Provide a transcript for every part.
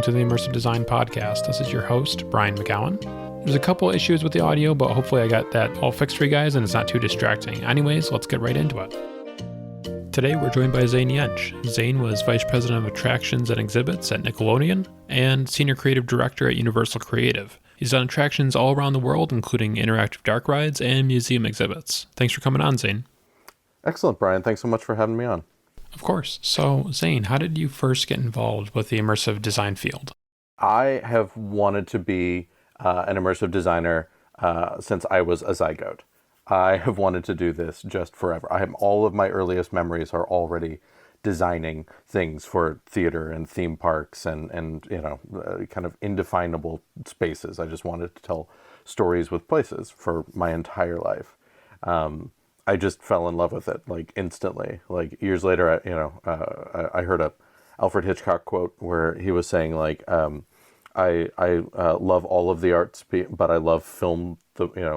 to the Immersive Design Podcast. This is your host, Brian McGowan. There's a couple issues with the audio, but hopefully I got that all fixed for you guys and it's not too distracting. Anyways, let's get right into it. Today we're joined by Zane Jensch. Zane was Vice President of Attractions and Exhibits at Nickelodeon and Senior Creative Director at Universal Creative. He's done attractions all around the world, including interactive dark rides and museum exhibits. Thanks for coming on, Zane. Excellent, Brian. Thanks so much for having me on. Of course. So, Zane, how did you first get involved with the immersive design field? I have wanted to be an immersive designer since I was a zygote. I have wanted to do this just forever. All of my earliest memories are already designing things for theater and theme parks and kind of indefinable spaces. I just wanted to tell stories with places for my entire life. I just fell in love with it, like instantly. Like years later, I heard a Alfred Hitchcock quote where he was saying like, I love all of the arts, but I love film,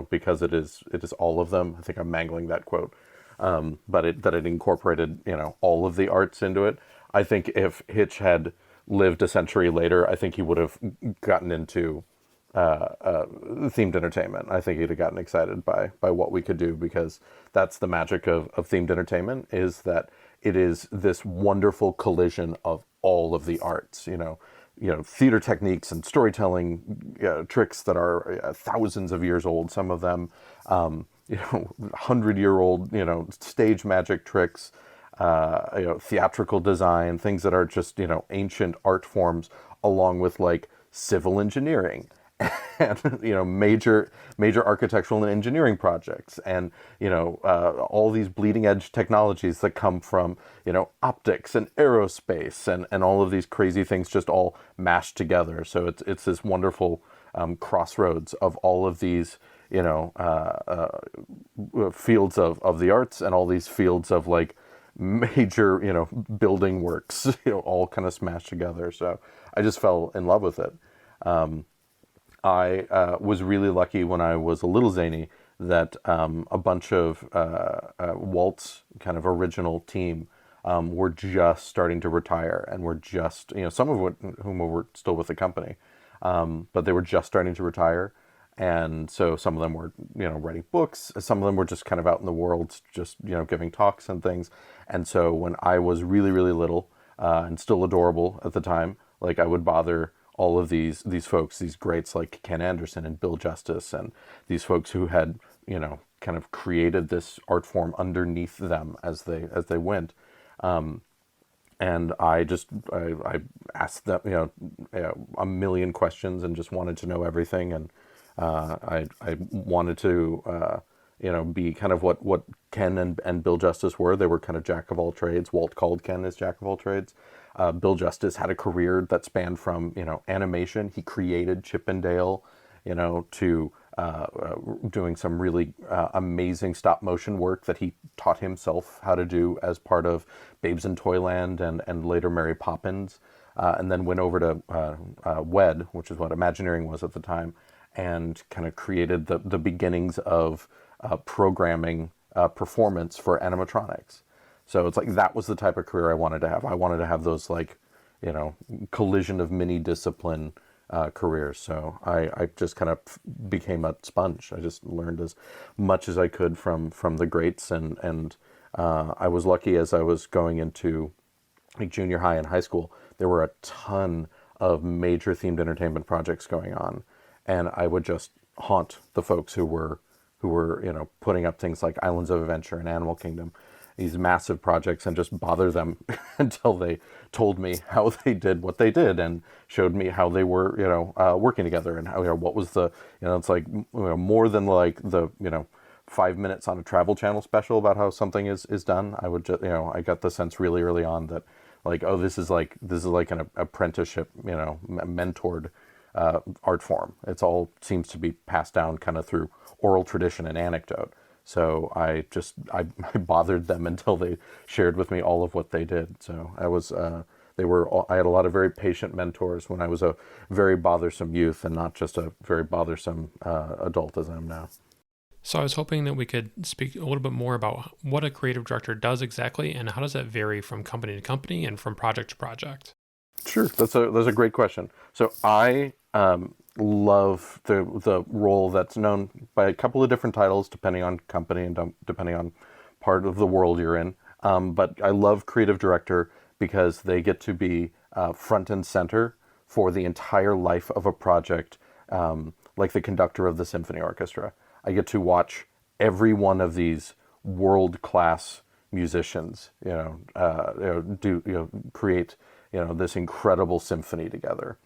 because it is all of them. I think I'm mangling that quote, but it incorporated all of the arts into it. I think if Hitch had lived a century later, I think he would have gotten into themed entertainment. I think he'd have gotten excited by what we could do, because that's the magic of themed entertainment, is that it is this wonderful collision of all of the arts, theater techniques and storytelling tricks that are thousands of years old, some of them 100-year-old stage magic tricks, theatrical design, things that are just ancient art forms, along with like civil engineering and major architectural and engineering projects, and all these bleeding edge technologies that come from optics and aerospace and all of these crazy things just all mashed together. So it's this wonderful crossroads of all of these fields of the arts, and all these fields of like major building works all kind of smashed together. So I just fell in love with it. I was really lucky when I was a little zany that a bunch of Walt's kind of original team were just starting to retire, and were just, some of whom were still with the company, but they were just starting to retire. And so some of them were, writing books. Some of them were just kind of out in the world, just, giving talks and things. And so when I was really, really little and still adorable at the time, like I would bother all of these folks, these greats like Ken Anderson and Bill Justice, and these folks who had, kind of created this art form underneath them as they went. And I asked them, a million questions, and just wanted to know everything. And I wanted to, be kind of what Ken and Bill Justice were. They were kind of jack of all trades. Walt called Ken his jack of all trades. Bill Justice had a career that spanned from, animation. He created Chip and Dale, to doing some really amazing stop motion work that he taught himself how to do as part of Babes in Toyland and later Mary Poppins, and then went over to WED, which is what Imagineering was at the time, and kind of created the beginnings of programming performance for animatronics. So it's like, that was the type of career I wanted to have. I wanted to have those like, collision of mini discipline careers. So I just kind of became a sponge. I just learned as much as I could from the greats. And I was lucky, as I was going into like junior high and high school, there were a ton of major themed entertainment projects going on. And I would just haunt the folks who were putting up things like Islands of Adventure and Animal Kingdom, these massive projects, and just bother them until they told me how they did what they did, and showed me how they were, working together, and how, what was the, it's like, more than like the, 5 minutes on a Travel Channel special about how something is done. I would just, I got the sense really early on that like, oh, this is like an apprenticeship, mentored art form. It's all seems to be passed down kind of through oral tradition and anecdote. So I bothered them until they shared with me all of what they did. So I had a lot of very patient mentors when I was a very bothersome youth, and not just a very bothersome adult as I am now. So I was hoping that we could speak a little bit more about what a creative director does exactly, and how does that vary from company to company and from project to project? Sure, that's a great question. So I love the role that's known by a couple of different titles, depending on company and depending on part of the world you're in. But I love creative director because they get to be front and center for the entire life of a project, like the conductor of the symphony orchestra. I get to watch every one of these world class musicians, create, this incredible symphony together.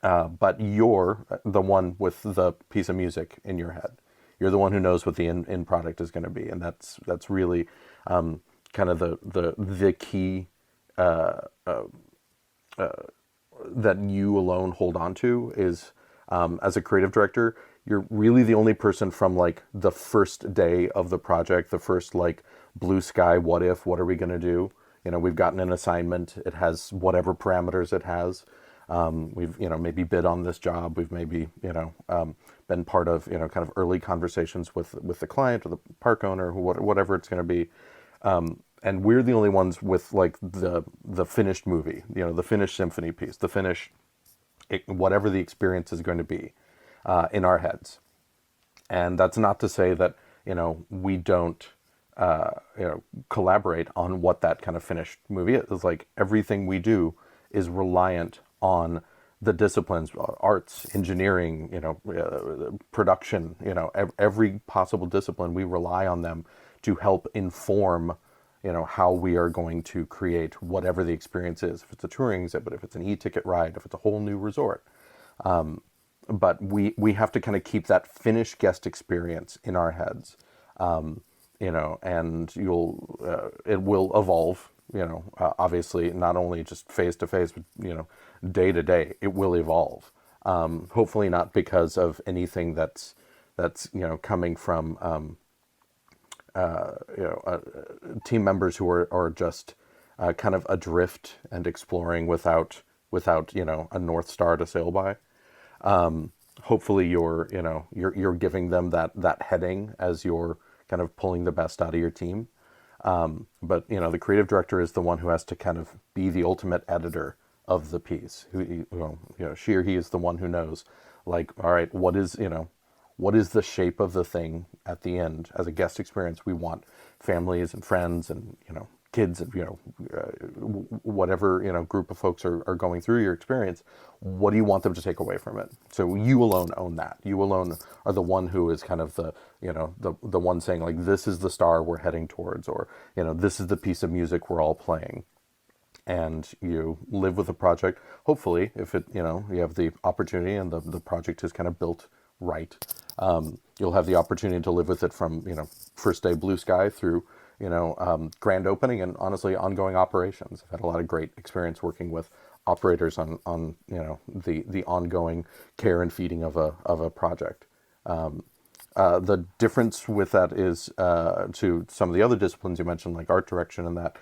But you're the one with the piece of music in your head. You're the one who knows what the end product is going to be, and that's really kind of the key that you alone hold on to is, as a creative director, you're really the only person from like the first day of the project, the first like blue sky, what are we going to do? We've gotten an assignment. It has whatever parameters it has. We've, maybe bid on this job. We've maybe, been part of, kind of early conversations with the client or the park owner, whatever it's going to be. And we're the only ones with like the finished movie, the finished symphony piece, the finished, whatever the experience is going to be, in our heads. And that's not to say that, we don't, collaborate on what that kind of finished movie is. It's like everything we do is reliant on the disciplines, arts, engineering, production, every possible discipline, we rely on them to help inform, how we are going to create whatever the experience is. If it's a touring exhibit, if it's an e-ticket ride, if it's a whole new resort. But we have to kind of keep that finished guest experience in our heads. And it will evolve, obviously not only just face to face, but, day to day, it will evolve. Hopefully not because of anything that's coming from, team members who are just kind of adrift and exploring without, a North Star to sail by. Hopefully you're giving them that heading as you're kind of pulling the best out of your team. But the creative director is the one who has to kind of be the ultimate editor of the piece. She or he is the one who knows, like, all right, what is the shape of the thing at the end as a guest experience? We want families and friends and, kids and, whatever, group of folks are going through your experience. What do you want them to take away from it? So you alone own that. You alone are the one who is kind of the one saying like, this is the star we're heading towards, or, this is the piece of music we're all playing. And you live with the project. Hopefully, if it, you have the opportunity and the project is kind of built right, you'll have the opportunity to live with it from, first day blue sky through, grand opening and honestly ongoing operations. I've had a lot of great experience working with operators on the ongoing care and feeding of a project. The difference with that is to some of the other disciplines you mentioned, like art direction and that.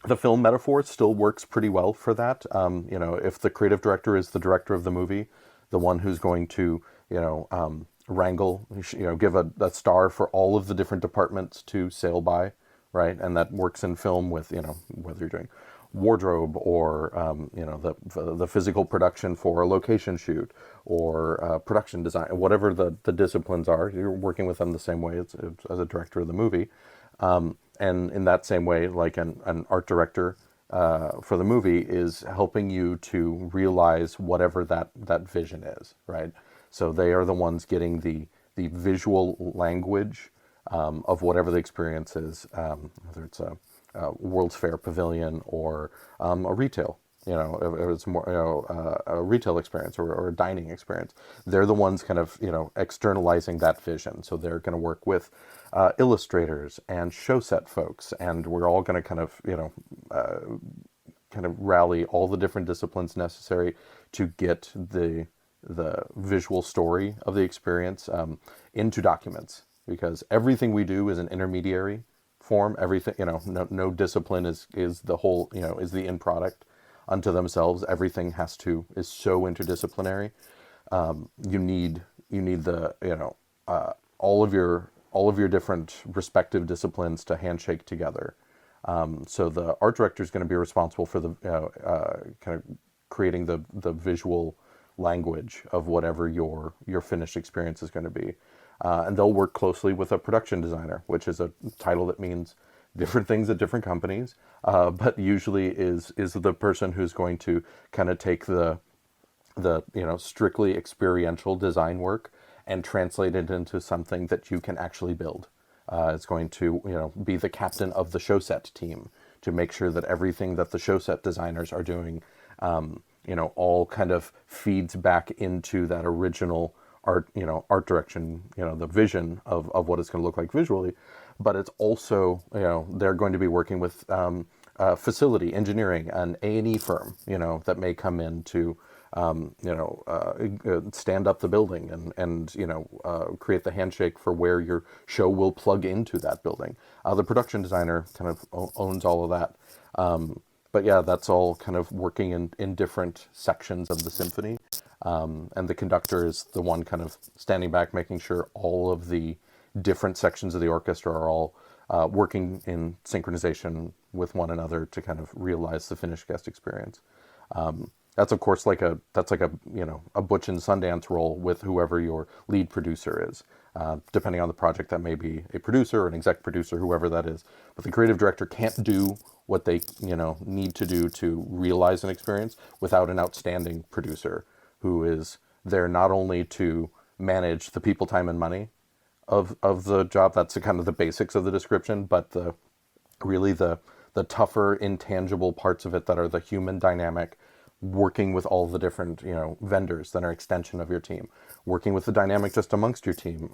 The film metaphor still works pretty well for that. If the creative director is the director of the movie, the one who's going to, wrangle, give a star for all of the different departments to sail by, right? And that works in film with, whether you're doing wardrobe or, the physical production for a location shoot or production design, whatever the disciplines are, you're working with them the same way as a director of the movie. And in that same way, like an art director for the movie is helping you to realize whatever that vision is, right? So they are the ones getting the visual language of whatever the experience is, whether it's a World's Fair pavilion or a retail, if it's more a retail experience or a dining experience. They're the ones kind of externalizing that vision. So they're going to work with illustrators and show set folks, and we're all going to kind of kind of rally all the different disciplines necessary to get the visual story of the experience into documents, because everything we do is an intermediary form. Everything, no discipline is the whole, is the end product unto themselves. Everything is so interdisciplinary. You need the, all of your different respective disciplines to handshake together. So the art director is going to be responsible for the kind of creating the visual language of whatever your finished experience is going to be. And they'll work closely with a production designer, which is a title that means different things at different companies, but usually is the person who's going to kind of take the strictly experiential design work and translate it into something that you can actually build. It's going to be the captain of the show set team to make sure that everything that the show set designers are doing all kind of feeds back into that original art direction, the vision of what it's going to look like visually. But it's also, they're going to be working with facility engineering, an A&E firm, that may come in to, stand up the building and create the handshake for where your show will plug into that building. The production designer kind of owns all of that. But yeah, that's all kind of working in different sections of the symphony. And the conductor is the one kind of standing back, making sure all of the different sections of the orchestra are all working in synchronization with one another to kind of realize the finished guest experience. That's of course like a Butch and Sundance role with whoever your lead producer is. Depending on the project, that may be a producer or an exec producer, whoever that is. But the creative director can't do what they need to do to realize an experience without an outstanding producer who is there not only to manage the people, time, and money of the job. That's kind of the basics of the description, but the tougher, intangible parts of it that are the human dynamic, working with all the different vendors that are extension of your team, working with the dynamic just amongst your team.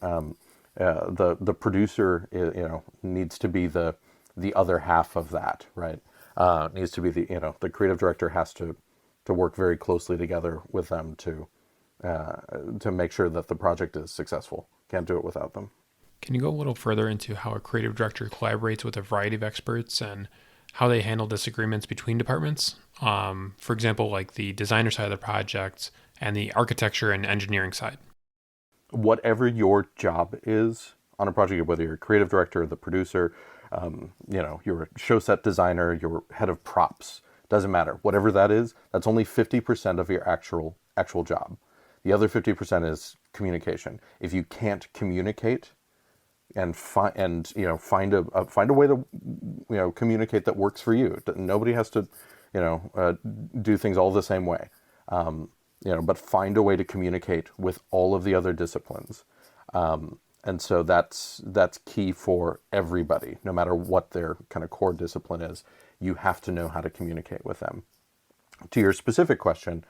The producer needs to be the other half of that, right? Needs to be the creative director has to work very closely together with them to make sure that the project is successful. Can't do it without them. Can you go a little further into how a creative director collaborates with a variety of experts and how they handle disagreements between departments? For example, like the designer side of the project and the architecture and engineering side. Whatever your job is on a project, whether you're a creative director or the producer, you're a show set designer, you're head of props, doesn't matter. Whatever that is, that's only 50% of your actual job. The other 50% is communication. If you can't communicate and find a way to communicate that works for you. Nobody has to do things all the same way. But find a way to communicate with all of the other disciplines. And so that's key for everybody, no matter what their kind of core discipline is. You have to know how to communicate with them. To your specific question,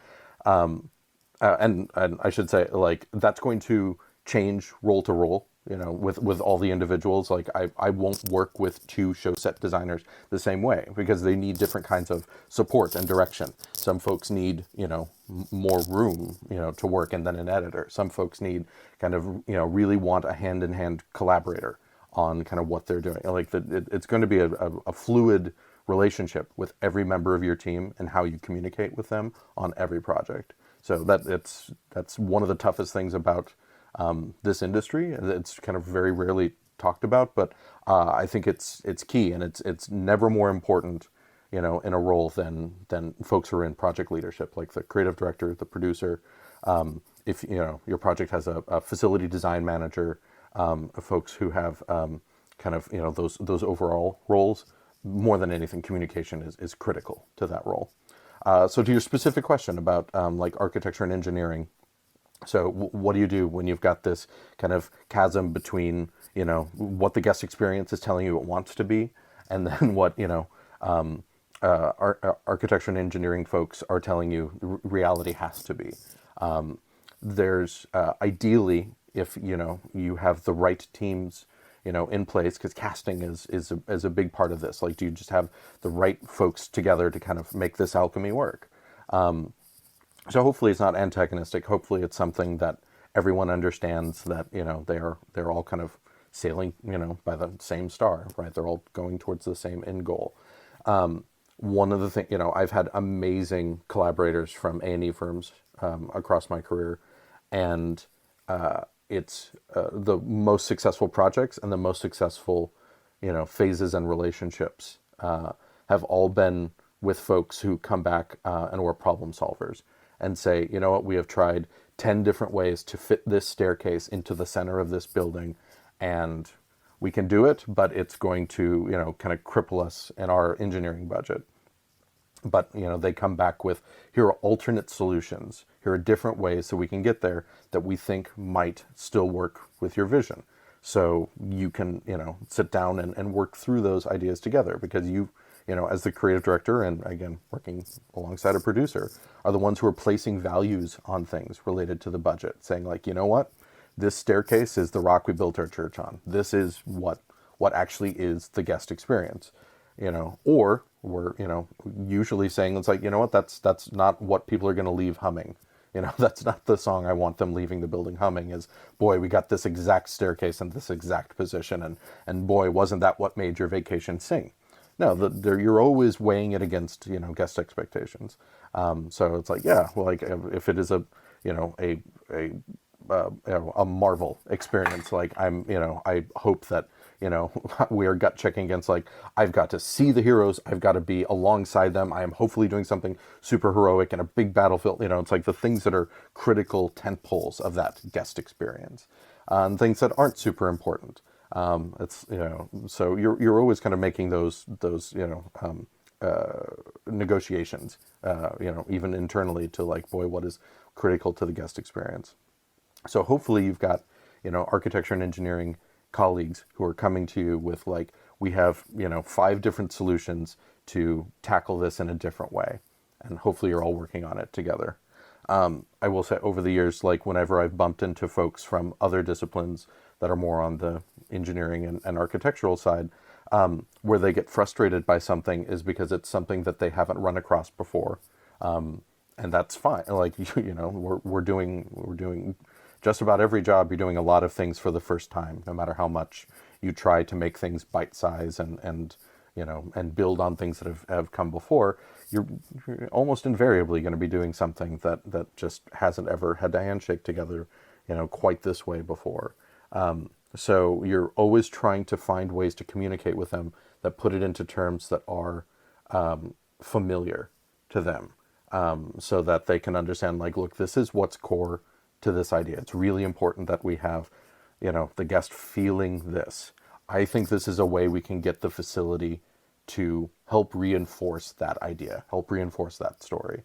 and I should say, like, that's going to change role to role, with all the individuals. Like, I won't work with two show set designers the same way because they need different kinds of support and direction. Some folks need, more room, to work, and then an editor. Some folks need kind of, really want a hand-in-hand collaborator on kind of what they're doing. Like, it's going to be a fluid relationship with every member of your team and how you communicate with them on every project. So that's one of the toughest things about this industry. It's kind of very rarely talked about, but I think it's key, and it's never more important, in a role than folks who are in project leadership, like the creative director, the producer. If your project has a facility design manager, folks who have kind of those overall roles, more than anything, communication is critical to that role. So to your specific question about like architecture and engineering. So what do you do when you've got this kind of chasm between, what the guest experience is telling you it wants to be, and then what, architecture and engineering folks are telling you reality has to be. There's ideally, if, you have the right teams, in place, because casting is a big part of this. Like, do you just have the right folks together to kind of make this alchemy work? So hopefully it's not antagonistic. Hopefully it's something that everyone understands, that they're all kind of sailing by the same star, right? They're all going towards the same end goal. One of the things, I've had amazing collaborators from A&E firms across my career, and it's the most successful projects and the most successful phases and relationships have all been with folks who come back and were problem solvers and say, you know what, we have tried 10 different ways to fit this staircase into the center of this building, and we can do it, but it's going to, kind of cripple us in our engineering budget. But, they come back with, here are alternate solutions. Here are different ways so we can get there that we think might still work with your vision. So you can, sit down and work through those ideas together, because you, as the creative director, and again, working alongside a producer, are the ones who are placing values on things related to the budget, saying like, you know what, this staircase is the rock we built our church on. This is what actually is the guest experience, or we're, usually saying it's like, you know what, that's not what people are going to leave humming. That's not the song I want them leaving the building humming, is, boy, we got this exact staircase in this exact position, and boy, wasn't that what made your vacation sing. No, you're always weighing it against, guest expectations. So it's like, yeah, well, like if it is a Marvel experience, like I hope that, we are gut checking against, like, I've got to see the heroes, I've got to be alongside them, I am hopefully doing something super heroic in a big battlefield. It's like the things that are critical tent poles of that guest experience, things that aren't super important. It's, so you're always kind of making those negotiations, even internally, to like, boy, what is critical to the guest experience. So hopefully you've got, architecture and engineering colleagues who are coming to you with like, we have, 5 different solutions to tackle this in a different way. And hopefully you're all working on it together. I will say, over the years, like whenever I've bumped into folks from other disciplines that are more on the engineering and architectural side, where they get frustrated by something is because it's something that they haven't run across before. And that's fine. Like, we're doing just about every job. You're doing a lot of things for the first time, no matter how much you try to make things bite-size and build on things that have come before. You're almost invariably going to be doing something that just hasn't ever had to handshake together, quite this way before. So you're always trying to find ways to communicate with them that put it into terms that are familiar to them, so that they can understand, like, look, this is what's core to this idea. It's really important that we have, the guest feeling this. I think this is a way we can get the facility to help reinforce that idea, help reinforce that story.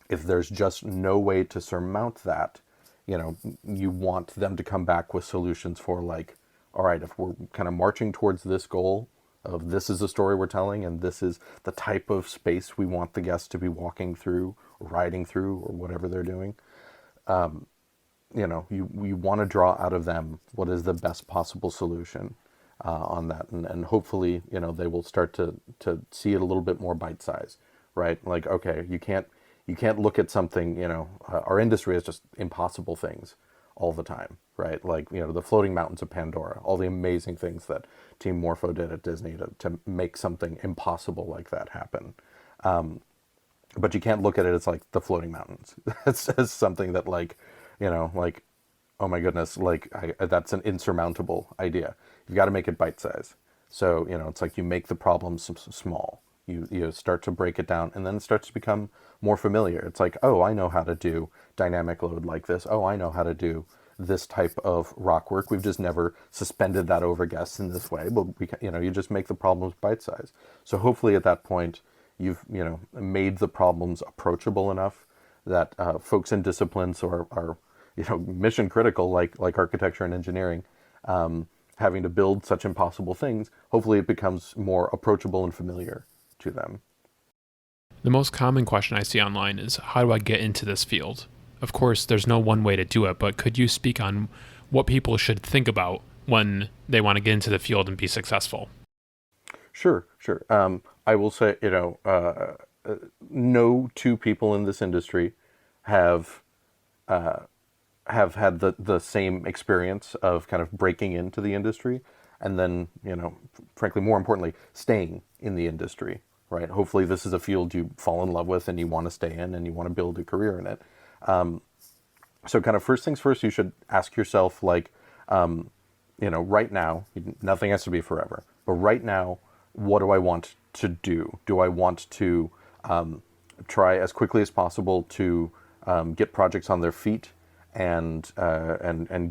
If there's just no way to surmount that, you want them to come back with solutions for, like, all right, if we're kind of marching towards this goal of, this is the story we're telling, and this is the type of space we want the guests to be walking through, riding through, or whatever they're doing, you want to draw out of them what is the best possible solution on that. And hopefully, they will start to see it a little bit more bite-sized, right? Like, okay, you can't look at something, our industry is just impossible things all the time, right? Like, the floating mountains of Pandora, all the amazing things that Team Morpho did at Disney to make something impossible like that happen. But you can't look at it as like the floating mountains. It's as something that, like, like, oh my goodness, like, that's an insurmountable idea. You've got to make it bite-sized. So, it's like you make the problems small. You start to break it down, and then it starts to become more familiar. It's like, oh, I know how to do dynamic load like this. Oh, I know how to do this type of rock work. We've just never suspended that over guests in this way. But you just make the problems bite-sized. So hopefully at that point, you've made the problems approachable enough that folks in disciplines are mission critical, like architecture and engineering, having to build such impossible things, hopefully it becomes more approachable and familiar to them. The most common question I see online is, how do I get into this field? Of course, there's no one way to do it, but could you speak on what people should think about when they want to get into the field and be successful? Sure. I will say, no two people in this industry have had the same experience of kind of breaking into the industry and then, frankly, more importantly, staying in the industry, right? Hopefully this is a field you fall in love with and you want to stay in and you want to build a career in it. So kind of first things first, you should ask yourself, like, right now, nothing has to be forever, but right now, what do I want to do? Do I want to try as quickly as possible to get projects on their feet and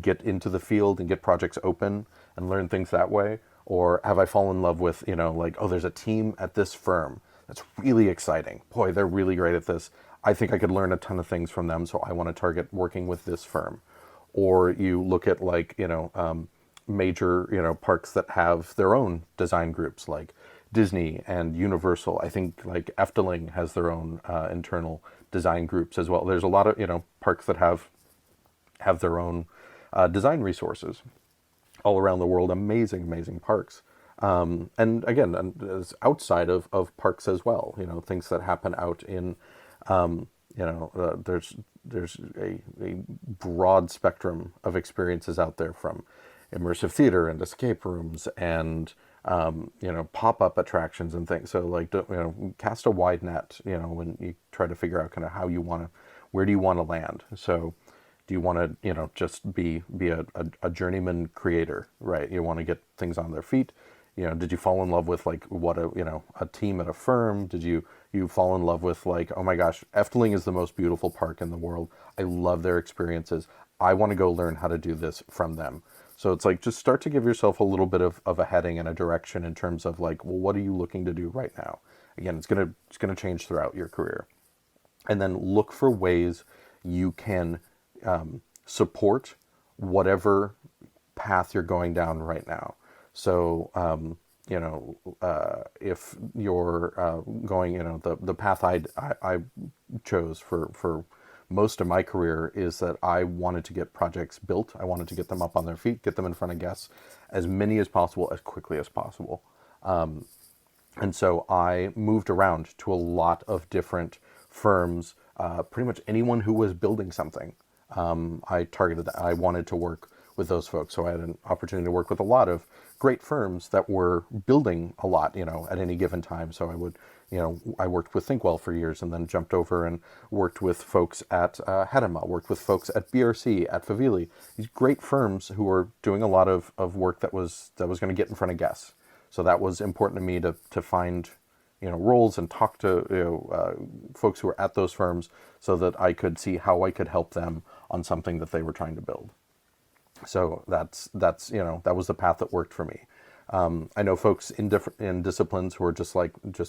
get into the field and get projects open and learn things that way? Or have I fallen in love with, like, oh, there's a team at this firm that's really exciting. Boy, they're really great at this. I think I could learn a ton of things from them, so I want to target working with this firm. Or you look at, like, major, parks that have their own design groups, like Disney and Universal. I think, like, Efteling has their own internal design groups as well. There's a lot of, parks that have their own design resources all around the world. Amazing, amazing parks. And again, it's outside of parks as well, things that happen out in, there's a broad spectrum of experiences out there, from immersive theater and escape rooms and, pop-up attractions and things. So, like, cast a wide net, when you try to figure out kind of where do you want to land? So, do you want to, just be a journeyman creator, right? You want to get things on their feet. Did you fall in love with, like, what a team at a firm? Did you fall in love with, like, oh my gosh, Efteling is the most beautiful park in the world. I love their experiences. I want to go learn how to do this from them. So it's like, just start to give yourself a little bit of a heading and a direction in terms of, like, well, what are you looking to do right now? Again, it's gonna change throughout your career. And then look for ways you can support whatever path you're going down right now. So, if you're going, the path I chose for most of my career is that I wanted to get projects built. I wanted to get them up on their feet, get them in front of guests, as many as possible, as quickly as possible. And so I moved around to a lot of different firms, pretty much anyone who was building something. I wanted to work with those folks. So I had an opportunity to work with a lot of great firms that were building a lot, at any given time. So I worked with Thinkwell for years, and then jumped over and worked with folks at Hedema, worked with folks at BRC, at Favili. These great firms who were doing a lot of work that was going to get in front of guests. So that was important to me to find, roles and talk to, folks who were at those firms, so that I could see how I could help them on something that they were trying to build. So that's that was the path that worked for me. I know folks in disciplines who are just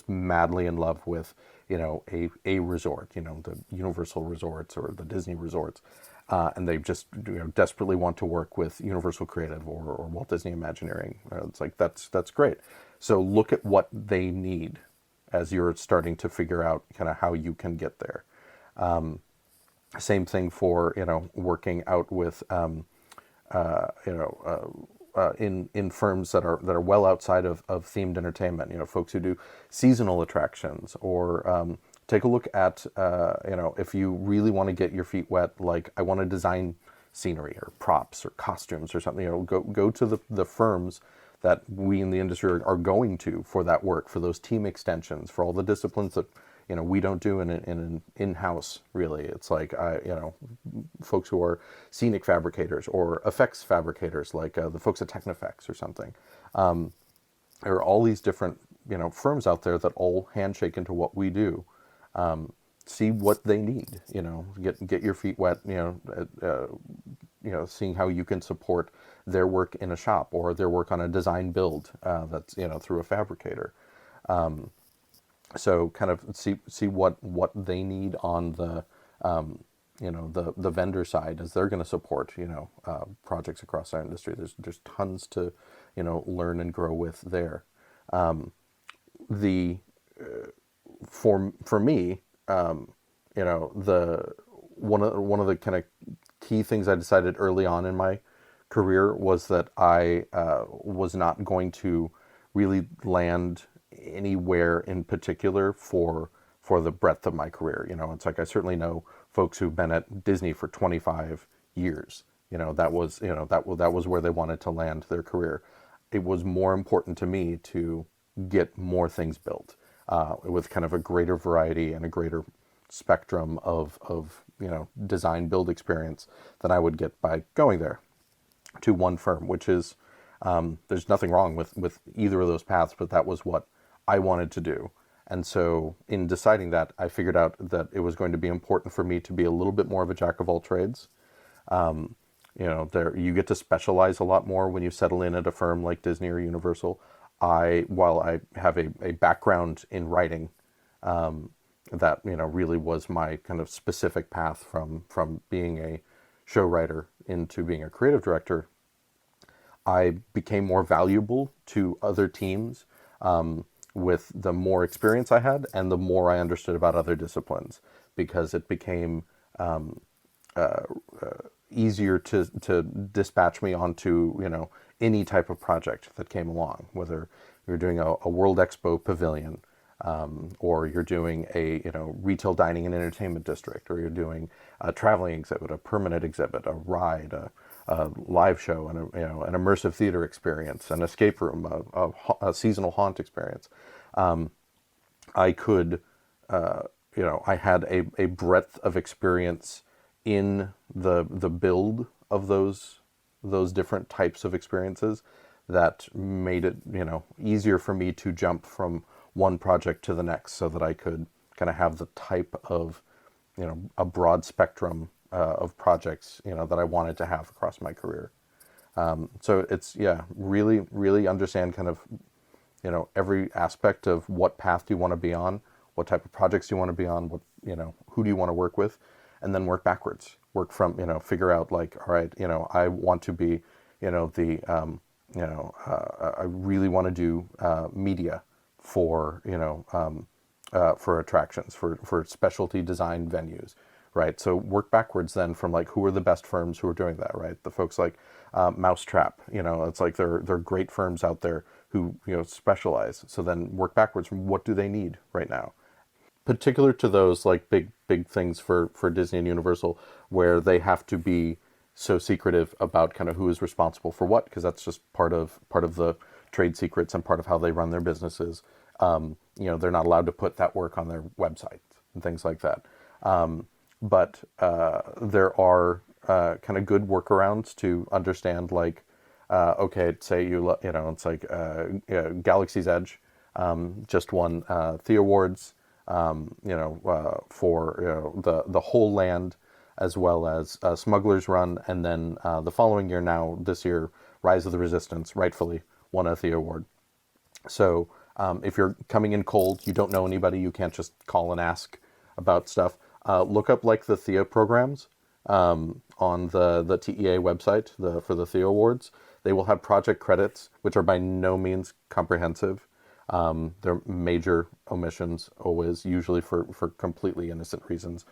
madly in love with, a resort, the Universal resorts or the Disney resorts, and they just desperately want to work with Universal Creative or Walt Disney Imagineering. It's like, that's great. So look at what they need as you're starting to figure out kind of how you can get there. Same thing for working out with in firms that are well outside of themed entertainment. Folks who do seasonal attractions, or take a look at if you really want to get your feet wet, like, I want to design scenery or props or costumes or something. Go to the firms that we in the industry are going to for that work, for those team extensions, for all the disciplines that we don't do in an in-house, really. It's like, folks who are scenic fabricators or effects fabricators, like the folks at Technifex or something. There are all these different, firms out there that all handshake into what we do. See what they need, get your feet wet, seeing how you can support their work in a shop or their work on a design build, that's, through a fabricator. So kind of see what they need on the the vendor side, as they're going to support projects across our industry. There's tons to learn and grow with there. For me, the one of the kind of key things I decided early on in my career was that I was not going to really land anywhere in particular for the breadth of my career. It's like, I certainly know folks who've been at Disney for 25 years. That was where they wanted to land their career. It was more important to me to get more things built, with kind of a greater variety and a greater spectrum of design build experience than I would get by going there to one firm, which is There's nothing wrong with either of those paths, but that was what I wanted to do. And so in deciding that, I figured out that it was going to be important for me to be a little bit more of a jack of all trades. There you get to specialize a lot more when you settle in at a firm like Disney or Universal. While I have a background in writing, that really was my kind of specific path from being a show writer into being a creative director. I became more valuable to other teams with the more experience I had and the more I understood about other disciplines, because it became easier to dispatch me onto any type of project that came along, whether you're doing a World Expo pavilion, or you're doing a retail dining and entertainment district, or you're doing a traveling exhibit, a permanent exhibit, a ride, a live show, and an immersive theater experience, an escape room, a seasonal haunt experience. I could, I had a breadth of experience in the build of those different types of experiences that made it easier for me to jump from one project to the next, so that I could kind of have the type of a broad spectrum of projects that I wanted to have across my career. So it's really understand kind of every aspect of what path do you want to be on, what type of projects do you want to be on, what who do you want to work with, and then work backwards. Work from figure out like, all right, I want to be I really want to do media for for attractions, for specialty design venues, right? So work backwards then from like, who are the best firms who are doing that, right? The folks like Mousetrap, it's like they're great firms out there who specialize. So then work backwards from what do they need right now, particular to those like big things for Disney and Universal, where they have to be so secretive about kind of who is responsible for what, because that's just part of the trade secrets and part of how they run their businesses. They're not allowed to put that work on their website and things like that. But there are kind of good workarounds to understand, like, okay, say it's like Galaxy's Edge just won the awards, for the whole land, as well as Smuggler's Run, and then the following year, this year, Rise of the Resistance rightfully won a The Award. So if you're coming in cold, you don't know anybody, you can't just call and ask about stuff. Look up like the Thea programs on the TEA website for the Thea Awards. They will have project credits, which are by no means comprehensive. They're major omissions, always, usually for completely innocent reasons.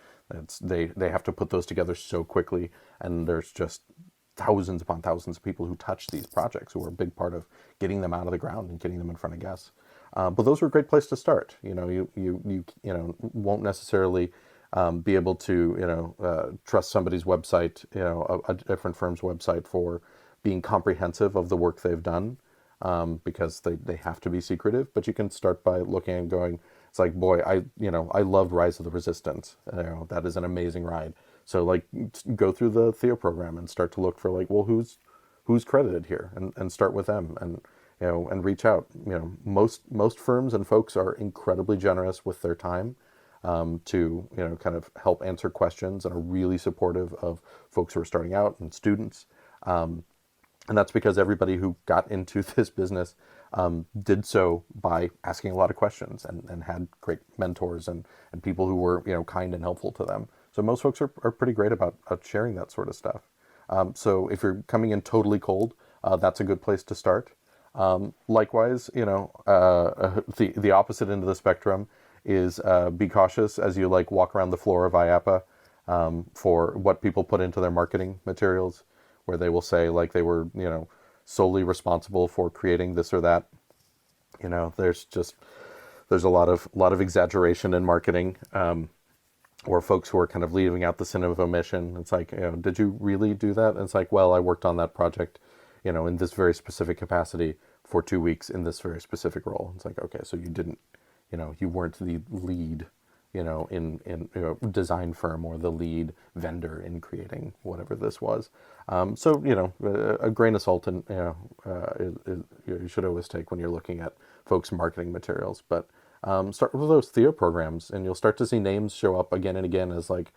They have to put those together so quickly, and there's just thousands upon thousands of people who touch these projects, who are a big part of getting them out of the ground and getting them in front of guests. But those are a great place to start. You won't necessarily be able to trust somebody's website, a different firm's website, for being comprehensive of the work they've done, because they have to be secretive. But you can start by looking and going, it's like, boy, I loved Rise of the Resistance. That is an amazing ride. So like, go through the Thea program and start to look for like, well, who's credited here, and start with them, and and reach out. Most firms and folks are incredibly generous with their time, to kind of help answer questions, and are really supportive of folks who are starting out and students. And that's because everybody who got into this business did so by asking a lot of questions, and had great mentors and people who were kind and helpful to them. So most folks are pretty great about sharing that sort of stuff. So if you're coming in totally cold, that's a good place to start. Likewise, the opposite end of the spectrum is be cautious as you like walk around the floor of IAPA for what people put into their marketing materials, where they will say like they were solely responsible for creating this or that. There's a lot of exaggeration in marketing, or folks who are kind of leaving out the sin of omission. It's like, did you really do that? And it's like, well, I worked on that project, in this very specific capacity for 2 weeks in this very specific role. It's like, okay, so you didn't, you weren't the lead in design firm or the lead vendor in creating whatever this was. A grain of salt and you should always take when you're looking at folks' marketing materials. But start with those Theo programs, and you'll start to see names show up again and again as like,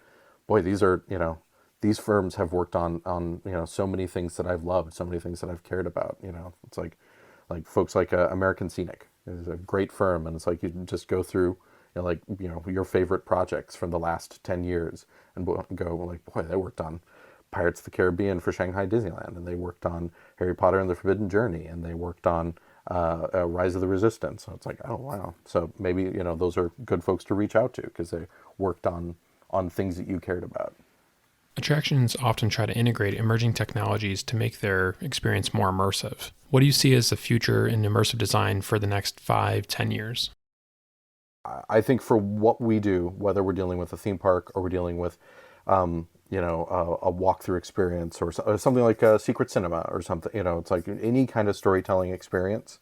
boy, these firms have worked on so many things that I've loved, so many things that I've cared about. It's like folks like American Scenic is a great firm, and it's like you just go through your favorite projects from the last 10 years and go like, boy, they worked on Pirates of the Caribbean for Shanghai Disneyland, and they worked on Harry Potter and the Forbidden Journey, and they worked on Rise of the Resistance. So it's like, oh wow. So maybe those are good folks to reach out to because they worked on things that you cared about. Attractions often try to integrate emerging technologies to make their experience more immersive. What do you see as the future in immersive design for the next 5-10 years? I think for what we do, whether we're dealing with a theme park or we're dealing with, a walkthrough experience or something like a secret cinema or something, it's like any kind of storytelling experience.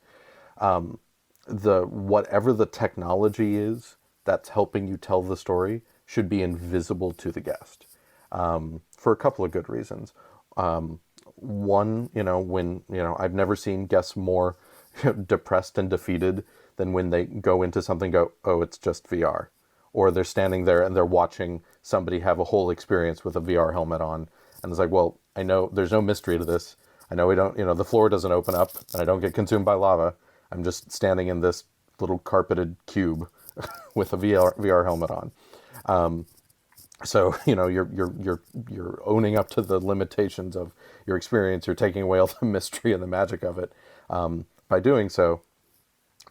Whatever the technology is that's helping you tell the story should be invisible to the guest, for a couple of good reasons. One, when I've never seen guests more depressed and defeated than when they go into something, oh, it's just VR. Or they're standing there and they're watching somebody have a whole experience with a VR helmet on. And it's like, well, I know there's no mystery to this. I know we don't, the floor doesn't open up and I don't get consumed by lava. I'm just standing in this little carpeted cube with a VR helmet on. So, you're owning up to the limitations of your experience. You're taking away all the mystery and the magic of it, by doing so.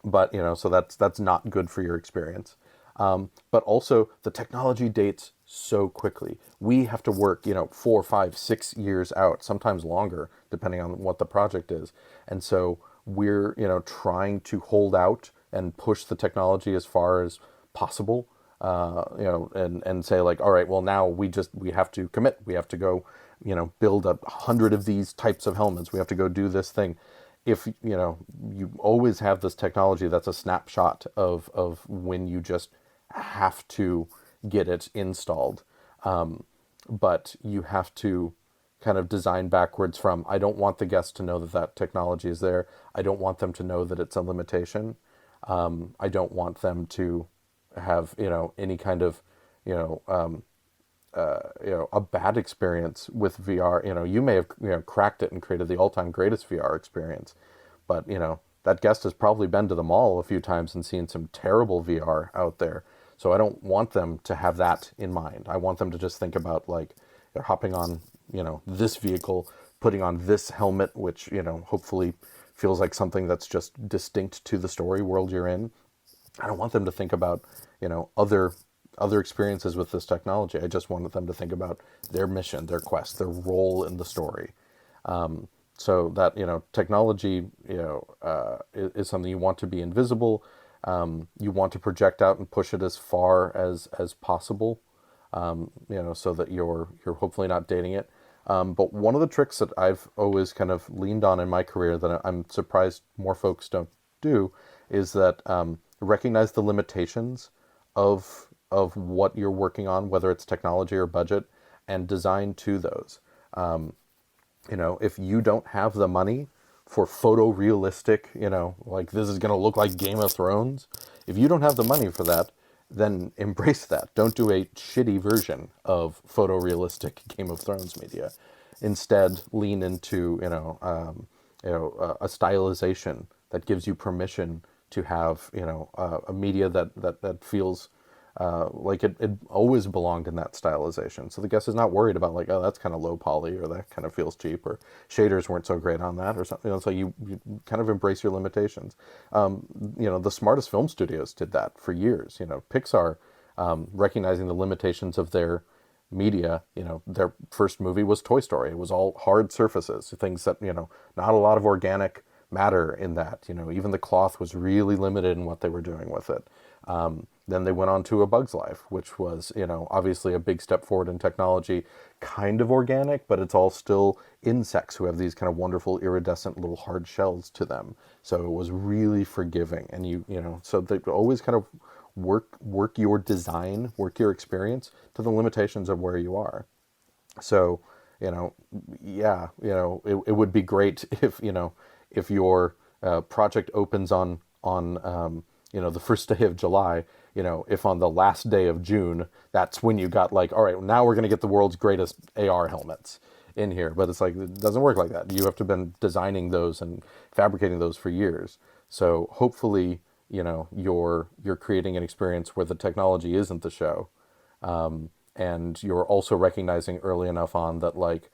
But, so that's not good for your experience. But also the technology dates so quickly. We have to work, 4, 5, 6 years out, sometimes longer, depending on what the project is. And so we're, trying to hold out and push the technology as far as possible, and say like, all right, well now we have to commit. We have to go, build 100 of these types of helmets. We have to go do this thing. If, you always have this technology that's a snapshot of when you just have to get it installed. But you have to kind of design backwards from, I don't want the guest to know that technology is there. I don't want them to know that it's a limitation. I don't want them to have, any kind of, a bad experience with VR. You may have, cracked it and created the all-time greatest VR experience, but, that guest has probably been to the mall a few times and seen some terrible VR out there. So I don't want them to have that in mind. I want them to just think about like they're hopping on, this vehicle, putting on this helmet, which, hopefully feels like something that's just distinct to the story world you're in. I don't want them to think about, other experiences with this technology. I just wanted them to think about their mission, their quest, their role in the story. So that, technology, is something you want to be invisible. You want to project out and push it as far as possible, so that you're hopefully not dating it. But one of the tricks that I've always kind of leaned on in my career that I'm surprised more folks don't do is that, recognize the limitations of what you're working on, whether it's technology or budget, and design to those. If you don't have the money for photorealistic, like this is going to look like Game of Thrones, if you don't have the money for that, then embrace that. Don't do a shitty version of photorealistic Game of Thrones media. Instead, lean into, a stylization that gives you permission to have, a media that feels like it always belonged in that stylization. So the guest is not worried about like, oh, that's kind of low poly, or that kind of feels cheap, or shaders weren't so great on that, or something. So you kind of embrace your limitations. The smartest film studios did that for years. Pixar, recognizing the limitations of their media, their first movie was Toy Story. It was all hard surfaces, things that, not a lot of organic matter in that. Even the cloth was really limited in what they were doing with it. Then they went on to A Bug's Life, which was, obviously a big step forward in technology, kind of organic, but it's all still insects who have these kind of wonderful iridescent little hard shells to them. So it was really forgiving. And so they always kind of work your design, work your experience to the limitations of where you are. So, it would be great if your project opens on the first day of July, if on the last day of June, that's when you got like, all right, now we're going to get the world's greatest AR helmets in here. But it's like, it doesn't work like that. You have to have been designing those and fabricating those for years. So hopefully, you're creating an experience where the technology isn't the show. And you're also recognizing early enough on that, like,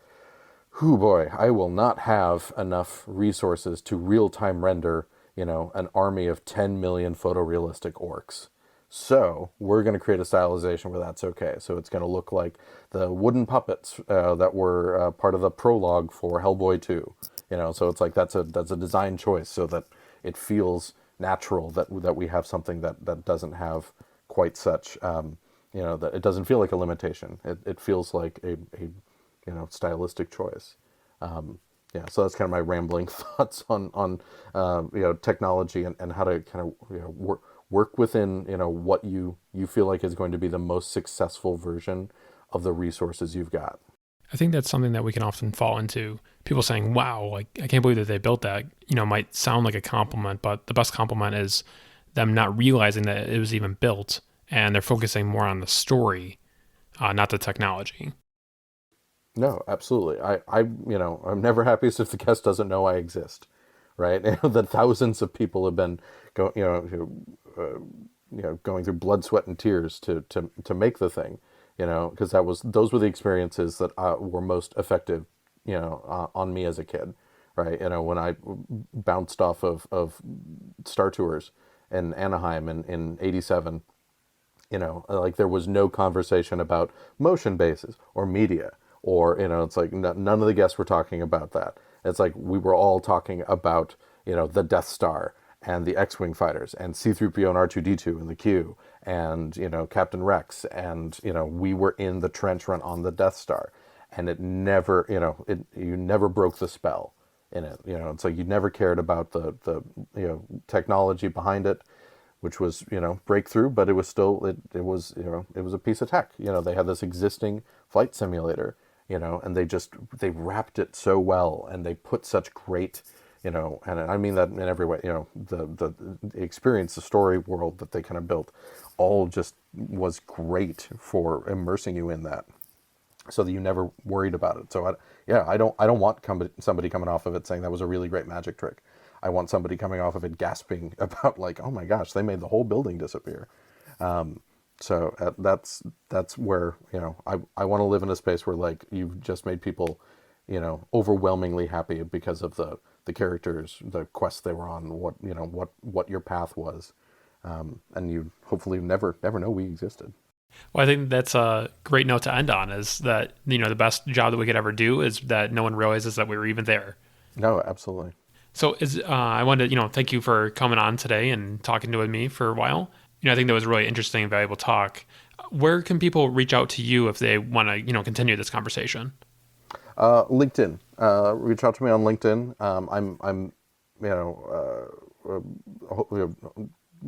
whoo boy, I will not have enough resources to real-time render, an army of 10 million photorealistic orcs. So we're going to create a stylization where that's okay. So it's going to look like the wooden puppets that were part of the prologue for Hellboy 2. So it's like that's a design choice so that it feels natural that we have something that doesn't have quite such that it doesn't feel like a limitation. It feels like a stylistic choice. So that's kind of my rambling thoughts on technology and how to kind of work within what you feel like is going to be the most successful version of the resources you've got. I think that's something that we can often fall into. People saying, wow, like, I can't believe that they built that, might sound like a compliment, but the best compliment is them not realizing that it was even built, and they're focusing more on the story, not the technology. No, absolutely. I'm never happiest if the guest doesn't know I exist, right? That thousands of people have been going through blood, sweat, and tears to make the thing, because those were the experiences that were most effective, on me as a kid, right? When I bounced off of Star Tours in Anaheim in '87, like there was no conversation about motion bases or media. Or, it's like none of the guests were talking about that. It's like we were all talking about, the Death Star and the X-Wing fighters and C-3PO and R2-D2 and the Q and, Captain Rex. And, we were in the trench run on the Death Star. And it never, you never broke the spell in it. It's like you never cared about the technology behind it, which was, breakthrough, but it was still, it was a piece of tech. They had this existing flight simulator, and they wrapped it so well, and they put such great, and I mean that in every way, the experience, the story world that they kind of built, all just was great for immersing you in that, so that you never worried about it. So I don't want somebody coming off of it saying that was a really great magic trick. I want somebody coming off of it gasping about like, oh my gosh, they made the whole building disappear. So that's where, I want to live in a space where like you've just made people, overwhelmingly happy because of the characters, the quests they were on, what your path was. And you hopefully never know we existed. Well, I think that's a great note to end on, is that, the best job that we could ever do is that no one realizes that we were even there. No, absolutely. So I wanted to, thank you for coming on today and talking with me for a while. I think that was a really interesting and valuable talk. Where can people reach out to you if they want to, continue this conversation? LinkedIn. Reach out to me on LinkedIn. I'm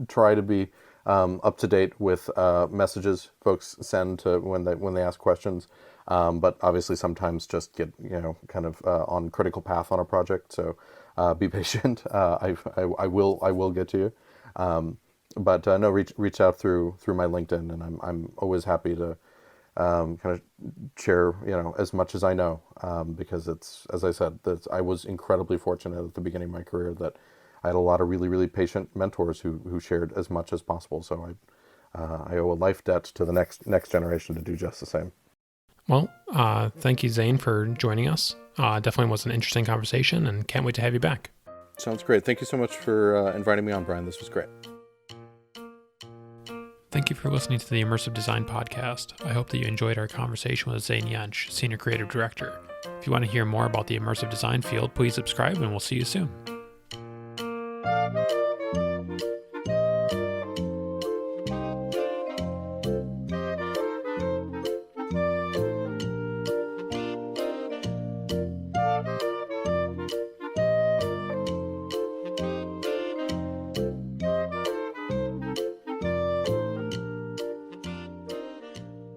try to be up to date with messages folks send to when they ask questions. But obviously sometimes just get kind of on critical path on a project. So be patient. I will get to you. But no, reach out through my LinkedIn, and I'm always happy to kind of share as much as I know, because it's, as I said, I was incredibly fortunate at the beginning of my career that I had a lot of really, really patient mentors who shared as much as possible. So I owe a life debt to the next generation to do just the same. Well, thank you, Zane, for joining us. Definitely was an interesting conversation, and can't wait to have you back. Sounds great. Thank you so much for inviting me on, Brian. This was great. Thank you for listening to the Immersive Design Podcast. I hope that you enjoyed our conversation with Zane Jensch, Senior Creative Director. If you want to hear more about the immersive design field, please subscribe, and we'll see you soon.